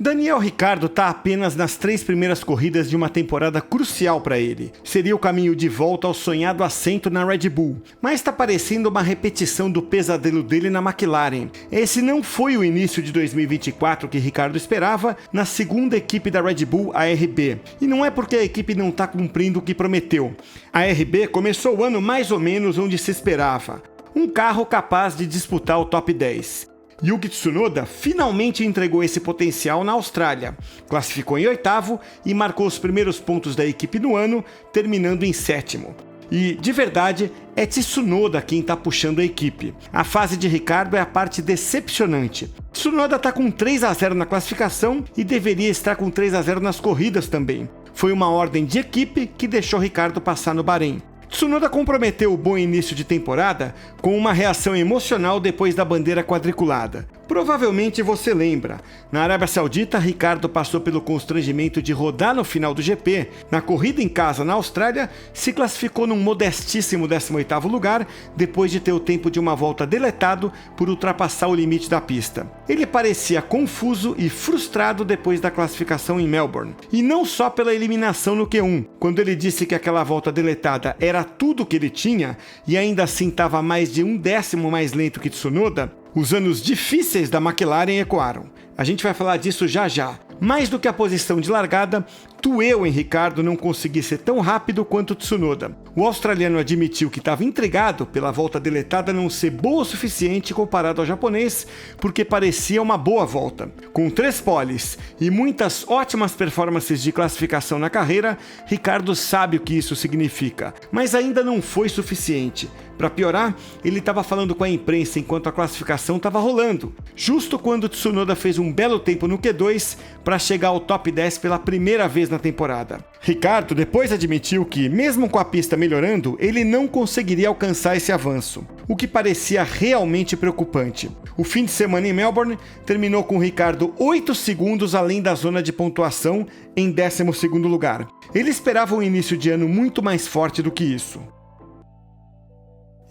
Daniel Ricciardo está apenas nas 3 primeiras corridas de uma temporada crucial para ele. Seria o caminho de volta ao sonhado assento na Red Bull, mas está parecendo uma repetição do pesadelo dele na McLaren. Esse não foi o início de 2024 que Ricciardo esperava na segunda equipe da Red Bull, a RB. E não é porque a equipe não está cumprindo o que prometeu. A RB começou o ano mais ou menos onde se esperava. Um carro capaz de disputar o top 10. Yuki Tsunoda finalmente entregou esse potencial na Austrália, classificou em 8º e marcou os primeiros pontos da equipe no ano, terminando em 7º. E, de verdade, é Tsunoda quem está puxando a equipe. A fase de Ricciardo é a parte decepcionante. Tsunoda está com 3-0 na classificação e deveria estar com 3-0 nas corridas também. Foi uma ordem de equipe que deixou Ricciardo passar no Bahrein. Tsunoda comprometeu o bom início de temporada com uma reação emocional depois da bandeira quadriculada. Provavelmente você lembra, na Arábia Saudita, Ricciardo passou pelo constrangimento de rodar no final do GP. Na corrida em casa na Austrália, se classificou num modestíssimo 18º lugar, depois de ter o tempo de uma volta deletado por ultrapassar o limite da pista. Ele parecia confuso e frustrado depois da classificação em Melbourne. E não só pela eliminação no Q1, quando ele disse que aquela volta deletada era tudo que ele tinha, e ainda assim estava mais de 1/10 mais lento que Tsunoda, os anos difíceis da McLaren ecoaram. A gente vai falar disso já já. Mais do que a posição de largada, doeu em Ricciardo não conseguir ser tão rápido quanto Tsunoda. O australiano admitiu que estava intrigado pela volta deletada não ser boa o suficiente comparado ao japonês, porque parecia uma boa volta. Com 3 poles e muitas ótimas performances de classificação na carreira, Ricciardo sabe o que isso significa, mas ainda não foi suficiente. Para piorar, ele estava falando com a imprensa enquanto a classificação estava rolando, justo quando Tsunoda fez um belo tempo no Q2 para chegar ao top 10 pela primeira vez na temporada. Ricciardo depois admitiu que, mesmo com a pista melhorando, ele não conseguiria alcançar esse avanço, o que parecia realmente preocupante. O fim de semana em Melbourne terminou com Ricciardo 8 segundos além da zona de pontuação, em 12º lugar. Ele esperava um início de ano muito mais forte do que isso.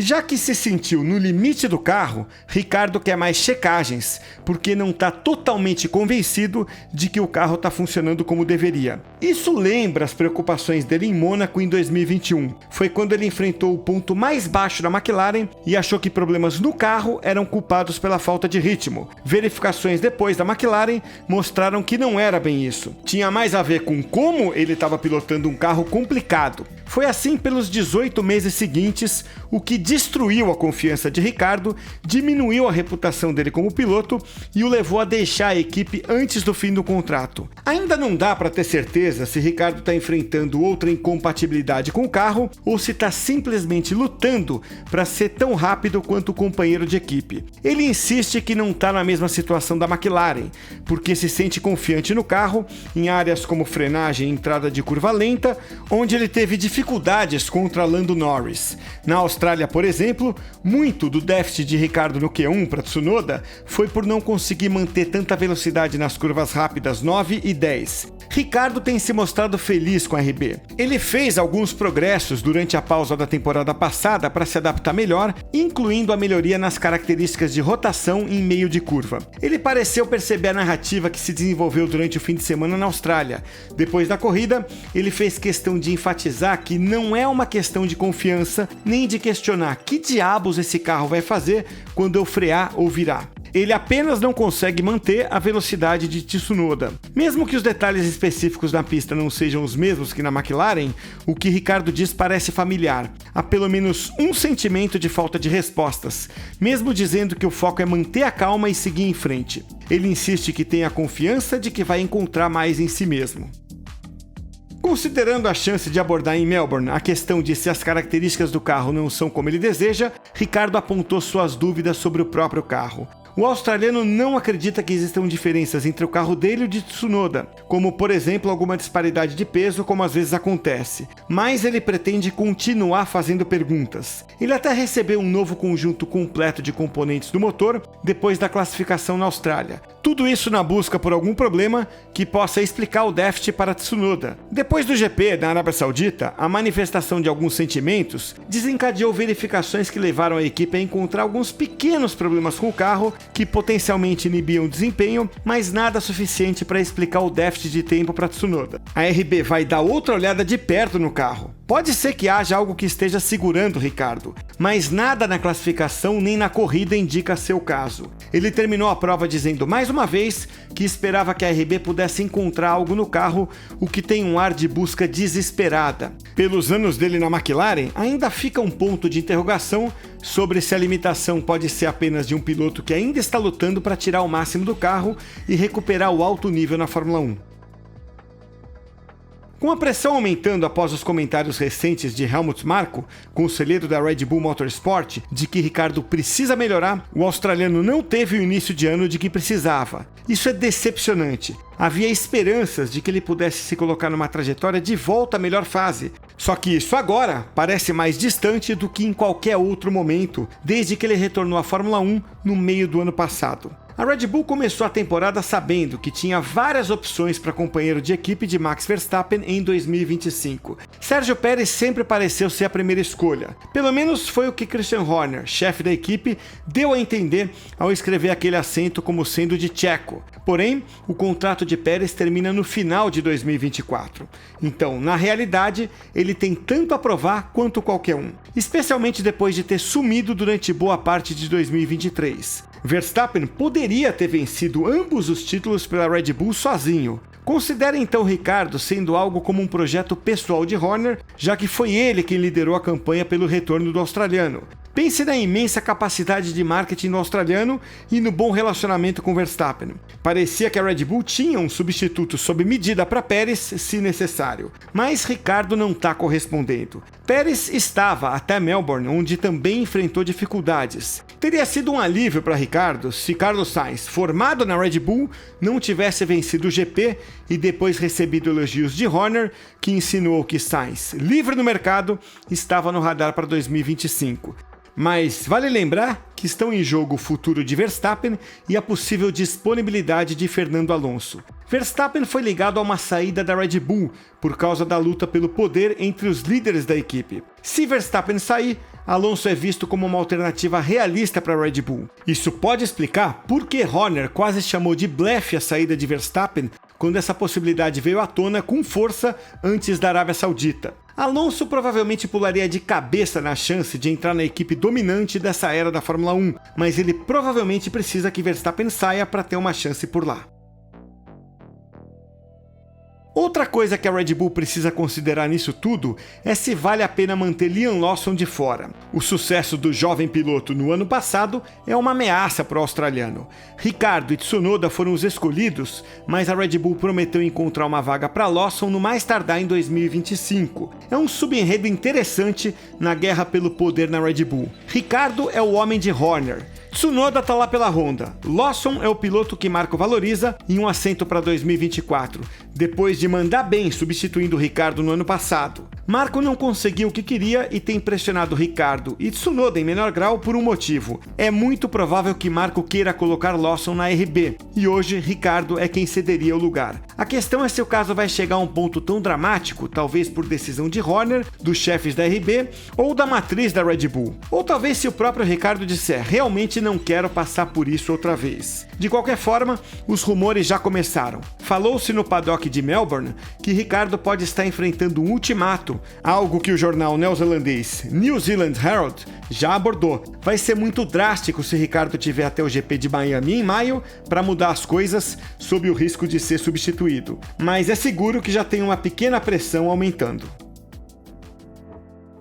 Já que se sentiu no limite do carro, Ricciardo quer mais checagens, porque não está totalmente convencido de que o carro está funcionando como deveria. Isso lembra as preocupações dele em Mônaco em 2021. Foi quando ele enfrentou o ponto mais baixo da McLaren e achou que problemas no carro eram culpados pela falta de ritmo. Verificações depois da McLaren mostraram que não era bem isso. Tinha mais a ver com como ele estava pilotando um carro complicado. Foi assim pelos 18 meses seguintes, o que destruiu a confiança de Ricciardo, diminuiu a reputação dele como piloto e o levou a deixar a equipe antes do fim do contrato. Ainda não dá para ter certeza se Ricciardo está enfrentando outra incompatibilidade com o carro ou se está simplesmente lutando para ser tão rápido quanto o companheiro de equipe. Ele insiste que não está na mesma situação da McLaren, porque se sente confiante no carro em áreas como frenagem e entrada de curva lenta, onde ele teve dificuldades contra Lando Norris. Na Austrália, por exemplo, muito do déficit de Ricciardo no Q1 para Tsunoda foi por não conseguir manter tanta velocidade nas curvas rápidas 9 e 10. Ricciardo tem se mostrado feliz com a RB. Ele fez alguns progressos durante a pausa da temporada passada para se adaptar melhor, incluindo a melhoria nas características de rotação em meio de curva. Ele pareceu perceber a narrativa que se desenvolveu durante o fim de semana na Austrália. Depois da corrida, ele fez questão de enfatizar que não é uma questão de confiança, nem de questionar que diabos esse carro vai fazer quando eu frear ou virar. Ele apenas não consegue manter a velocidade de Tsunoda. Mesmo que os detalhes específicos na pista não sejam os mesmos que na McLaren, o que Ricciardo diz parece familiar. Há pelo menos um sentimento de falta de respostas, mesmo dizendo que o foco é manter a calma e seguir em frente. Ele insiste que tem a confiança de que vai encontrar mais em si mesmo. Considerando a chance de abordar em Melbourne a questão de se as características do carro não são como ele deseja, Ricciardo apontou suas dúvidas sobre o próprio carro. O australiano não acredita que existam diferenças entre o carro dele e o de Tsunoda, como por exemplo alguma disparidade de peso, como às vezes acontece, mas ele pretende continuar fazendo perguntas. Ele até recebeu um novo conjunto completo de componentes do motor depois da classificação na Austrália. Tudo isso na busca por algum problema que possa explicar o déficit para Tsunoda. Depois do GP da Arábia Saudita, a manifestação de alguns sentimentos desencadeou verificações que levaram a equipe a encontrar alguns pequenos problemas com o carro que potencialmente inibiam o desempenho, mas nada suficiente para explicar o déficit de tempo para Tsunoda. A RB vai dar outra olhada de perto no carro. Pode ser que haja algo que esteja segurando Ricciardo, mas nada na classificação nem na corrida indica ser o caso. Ele terminou a prova dizendo mais uma vez que esperava que a RB pudesse encontrar algo no carro, o que tem um ar de busca desesperada. Pelos anos dele na McLaren, ainda fica um ponto de interrogação sobre se a limitação pode ser apenas de um piloto que ainda está lutando para tirar o máximo do carro e recuperar o alto nível na Fórmula 1. Com a pressão aumentando após os comentários recentes de Helmut Marko, conselheiro da Red Bull Motorsport, de que Ricciardo precisa melhorar, o australiano não teve o início de ano de que precisava. Isso é decepcionante. Havia esperanças de que ele pudesse se colocar numa trajetória de volta à melhor fase. Só que isso agora parece mais distante do que em qualquer outro momento, desde que ele retornou à Fórmula 1 no meio do ano passado. A Red Bull começou a temporada sabendo que tinha várias opções para companheiro de equipe de Max Verstappen em 2025. Sérgio Pérez sempre pareceu ser a primeira escolha. Pelo menos foi o que Christian Horner, chefe da equipe, deu a entender ao escrever aquele assento como sendo de Checo. Porém, o contrato de Pérez termina no final de 2024. Então, na realidade, ele tem tanto a provar quanto qualquer um, especialmente depois de ter sumido durante boa parte de 2023. Verstappen poderia ter vencido ambos os títulos pela Red Bull sozinho. Considere então Ricciardo sendo algo como um projeto pessoal de Horner, já que foi ele quem liderou a campanha pelo retorno do australiano. Pense na imensa capacidade de marketing do australiano e no bom relacionamento com Verstappen. Parecia que a Red Bull tinha um substituto sob medida para Pérez, se necessário. Mas Ricciardo não está correspondendo. Pérez estava até Melbourne, onde também enfrentou dificuldades. Teria sido um alívio para Ricciardo se Carlos Sainz, formado na Red Bull, não tivesse vencido o GP e depois recebido elogios de Horner, que insinuou que Sainz, livre no mercado, estava no radar para 2025. Mas vale lembrar que estão em jogo o futuro de Verstappen e a possível disponibilidade de Fernando Alonso. Verstappen foi ligado a uma saída da Red Bull por causa da luta pelo poder entre os líderes da equipe. Se Verstappen sair, Alonso é visto como uma alternativa realista para a Red Bull. Isso pode explicar por que Horner quase chamou de blefe a saída de Verstappen quando essa possibilidade veio à tona com força antes da Arábia Saudita. Alonso provavelmente pularia de cabeça na chance de entrar na equipe dominante dessa era da Fórmula 1, mas ele provavelmente precisa que Verstappen saia para ter uma chance por lá. Outra coisa que a Red Bull precisa considerar nisso tudo é se vale a pena manter Liam Lawson de fora. O sucesso do jovem piloto no ano passado é uma ameaça para o australiano. Ricciardo e Tsunoda foram os escolhidos, mas a Red Bull prometeu encontrar uma vaga para Lawson no mais tardar em 2025. É um subenredo interessante na guerra pelo poder na Red Bull. Ricciardo é o homem de Horner. Tsunoda tá lá pela Honda. Lawson é o piloto que Marko valoriza em um assento para 2024, depois de mandar bem substituindo Ricciardo no ano passado. Marko não conseguiu o que queria e tem pressionado Ricciardo e Tsunoda em menor grau por um motivo. É muito provável que Marko queira colocar Lawson na RB, e hoje Ricciardo é quem cederia o lugar. A questão é se o caso vai chegar a um ponto tão dramático, talvez por decisão de Horner, dos chefes da RB ou da matriz da Red Bull. Ou talvez se o próprio Ricciardo disser, realmente não quero passar por isso outra vez. De qualquer forma, os rumores já começaram. Falou-se no paddock de Melbourne que Ricciardo pode estar enfrentando um ultimato, algo que o jornal neozelandês New Zealand Herald já abordou. Vai ser muito drástico se Ricciardo tiver até o GP de Miami em maio para mudar as coisas, sob o risco de ser substituído. Mas é seguro que já tem uma pequena pressão aumentando.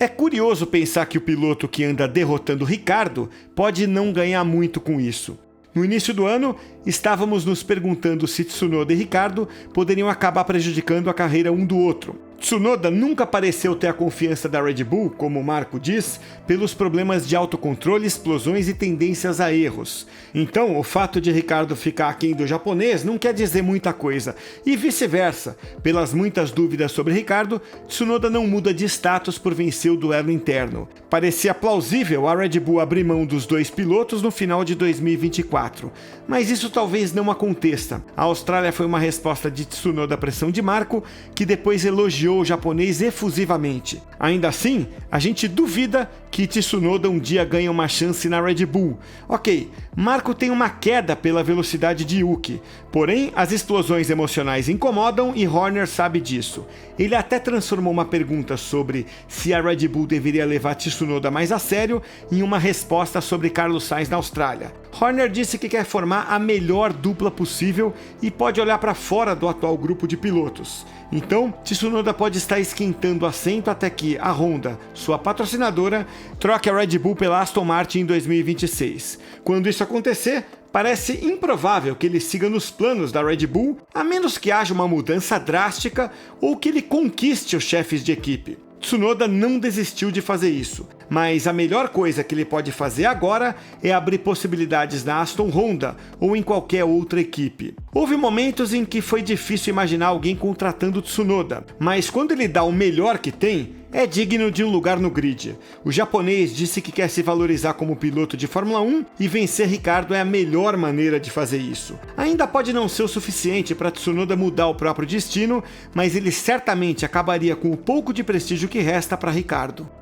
É curioso pensar que o piloto que anda derrotando Ricciardo pode não ganhar muito com isso. No início do ano, estávamos nos perguntando se Tsunoda e Ricciardo poderiam acabar prejudicando a carreira um do outro. Tsunoda nunca pareceu ter a confiança da Red Bull, como o Marko diz, pelos problemas de autocontrole, explosões e tendências a erros. Então, o fato de Ricciardo ficar aquém do japonês não quer dizer muita coisa, e vice-versa. Pelas muitas dúvidas sobre Ricciardo, Tsunoda não muda de status por vencer o duelo interno. Parecia plausível a Red Bull abrir mão dos dois pilotos no final de 2024, mas isso talvez não aconteça. A Austrália foi uma resposta de Tsunoda à pressão de Marco, que depois elogiou o japonês efusivamente. Ainda assim, a gente duvida que Tsunoda um dia ganhe uma chance na Red Bull. Ok, Marco tem uma queda pela velocidade de Yuki, porém as explosões emocionais incomodam e Horner sabe disso. Ele até transformou uma pergunta sobre se a Red Bull deveria levar Tsunoda mais a sério em uma resposta sobre Carlos Sainz na Austrália. Horner disse que quer formar a melhor dupla possível e pode olhar para fora do atual grupo de pilotos. Então, Tsunoda pode estar esquentando assento até que a Honda, sua patrocinadora, troque a Red Bull pela Aston Martin em 2026. Quando isso acontecer, parece improvável que ele siga nos planos da Red Bull, a menos que haja uma mudança drástica ou que ele conquiste os chefes de equipe. Tsunoda não desistiu de fazer isso, mas a melhor coisa que ele pode fazer agora é abrir possibilidades na Aston Honda ou em qualquer outra equipe. Houve momentos em que foi difícil imaginar alguém contratando Tsunoda, mas quando ele dá o melhor que tem, é digno de um lugar no grid. O japonês disse que quer se valorizar como piloto de Fórmula 1 e vencer Ricciardo é a melhor maneira de fazer isso. Ainda pode não ser o suficiente para Tsunoda mudar o próprio destino, mas ele certamente acabaria com o pouco de prestígio que resta para Ricciardo.